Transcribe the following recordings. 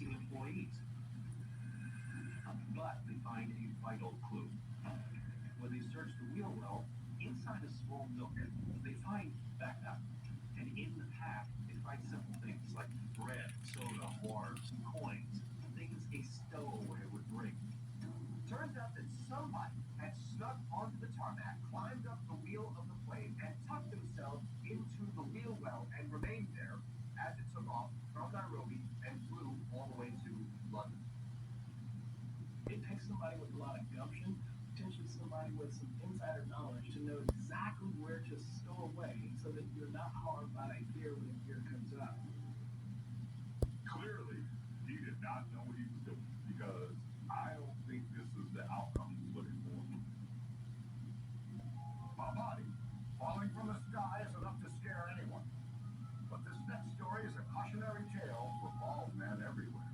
missing employees. But they find a vital clue. When they search the wheel well, inside a small nook, they find backup. And in the pack, they find simple things like bread, soda, water, some coins, things a stowaway would bring. Turns out that somebody had snuck onto the tarmac, climbed up the wheel of the plane, and tucked themselves into the wheel well and remained there as it took off from Nairobi and flew all the way to London. It takes somebody with a lot of gumption, potentially somebody with some insider knowledge, to know exactly where to stow away so that you're not harmed by a fear when a fear comes up. Clearly, he did not know what he was doing, because I don't think this is the outcome he's looking for. My body falling from the sky is enough to scare anyone. But this next story is a cautionary tale for bald men everywhere.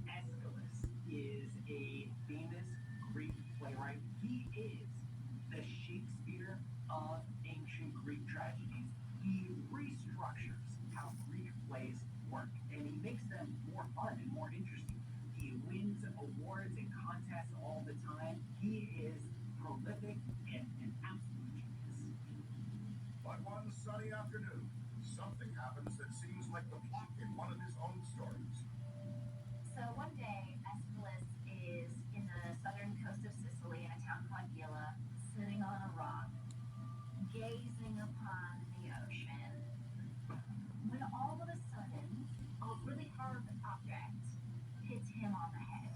Aeschylus is a famous Greek playwright. He is the Shakespeare of ancient Greek tragedies. He restructures how Greek plays work, and he makes them more fun and more interesting. He wins awards and contests all the time. He is prolific and an absolute genius. But one sunny afternoon, something happens that seems like the plot in one of his own stories. So one day, Aeschylus is in the southern coast of Sicily in a town called Gila, sitting on a rock, gazing upon the ocean, when all of a sudden, a really hard object hits him on the head.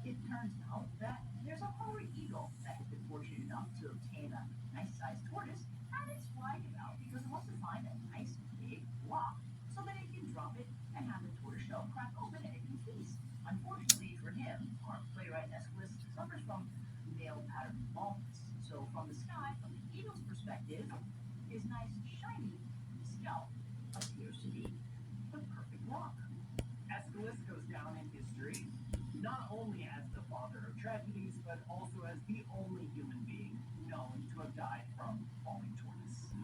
It turns out that there's a hungry eagle that has been fortunate enough to obtain a nice-sized tortoise, and it's flying about because it wants to find a nice big rock so that it can drop it and have the tortoise shell crack open and it can feast. Unfortunately for him, our playwright Aeschylus suffers from male pattern baldness. So from the sky, from the eagle's perspective, his nice shiny scalp appears to be the perfect rock. Aeschylus goes down in history not only as the father of tragedies, but also as the only human being known to have died from falling tortoise.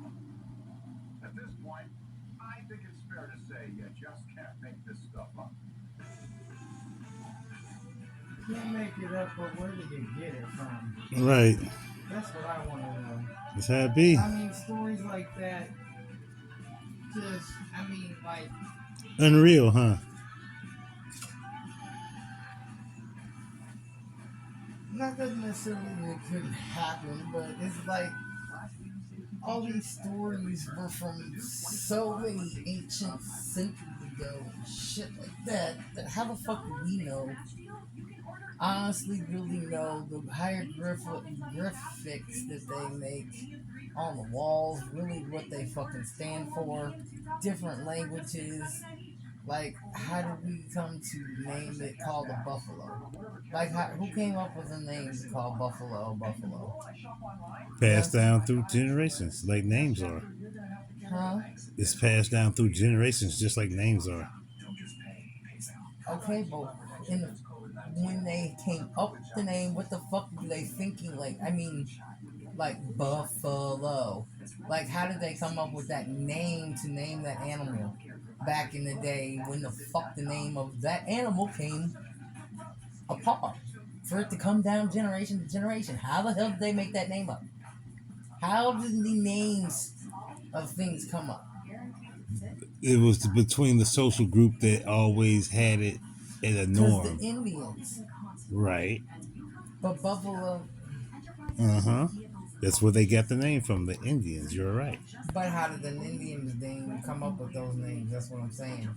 At this point, I think it's fair to say you just can't make this stuff up. Can't make it up, but where did they get it from? Right. That's what I want to know. That's how it be. I mean, stories like that, like, Unreal, huh? not that necessarily it couldn't happen, but it's like all these stories were from so many ancient centuries ago, and shit like that. That how the fuck do we know? Honestly, really know the hieroglyphics that they make on the walls, really what they fucking stand for, different languages. Like, how did we come to name it called a buffalo? Like, who came up with a name to call buffalo? Passed down through generations, like names are. Huh? It's passed down through generations, just like names are. Okay, but when they came up with the name, what the fuck were they thinking? Like buffalo. Like, how did they come up with that name to name that animal back in the day when the fuck the name of that animal came apart? For it to come down generation to generation. How the hell did they make that name up? How did the names of things come up? It was between the social group that always had it at a norm. Because the Indians. Right. But buffalo. Uh-huh. That's where they got the name from, the Indians. You're right. But how did the Indians come up with those names? That's what I'm saying.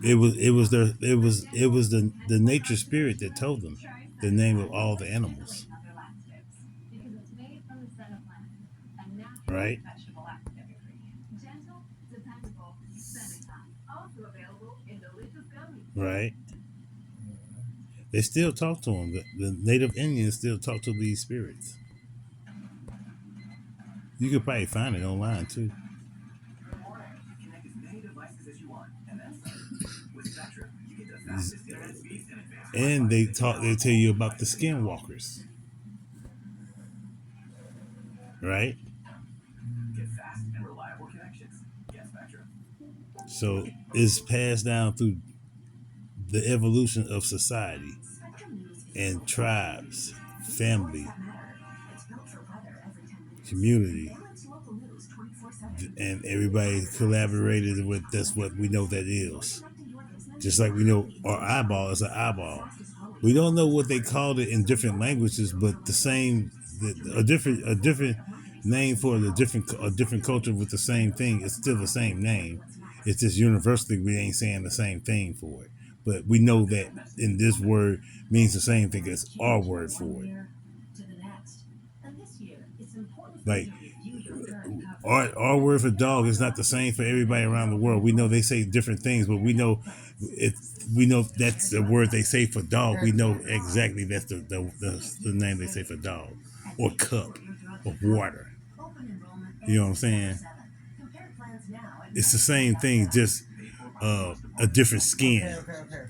It was the nature spirit that told them the name of all the animals. Right? Right. They still talk to them. The native Indians still talk to these spirits. You could probably find it online too. And they tell you about the skinwalkers. Right? Get fast and reliable connections. So it's passed down through the evolution of society and tribes, family, community, and everybody collaborated with. That's what we know that is. Just like we know our eyeball is an eyeball. We don't know what they called it in different languages, but the same, a different name for the different culture with the same thing. It's still the same name. It's just universally we ain't saying the same thing for it. But we know that in this word means the same thing as our word for it. Like our word for dog is not the same for everybody around the world. We know they say different things, but we know it. We know that's the word they say for dog. We know exactly that's the name they say for dog, or cup, or water. You know what I'm saying? It's the same thing, just a different skin. Okay. There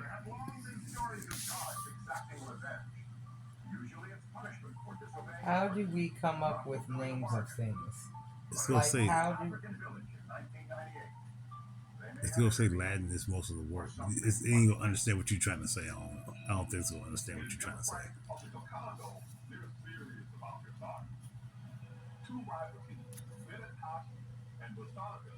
have long been stories of gods exacting revenge. Usually it's punishment for disobeying. How do we come up with names of things? It's gonna say African village in 1998. it's gonna say Latin is most of the word. It ain't gonna understand what you're trying to say. I don't think it's gonna understand what you're trying to say. Of the dokkan, they're serious about their time. Two rival teams, Militas and Bastardo,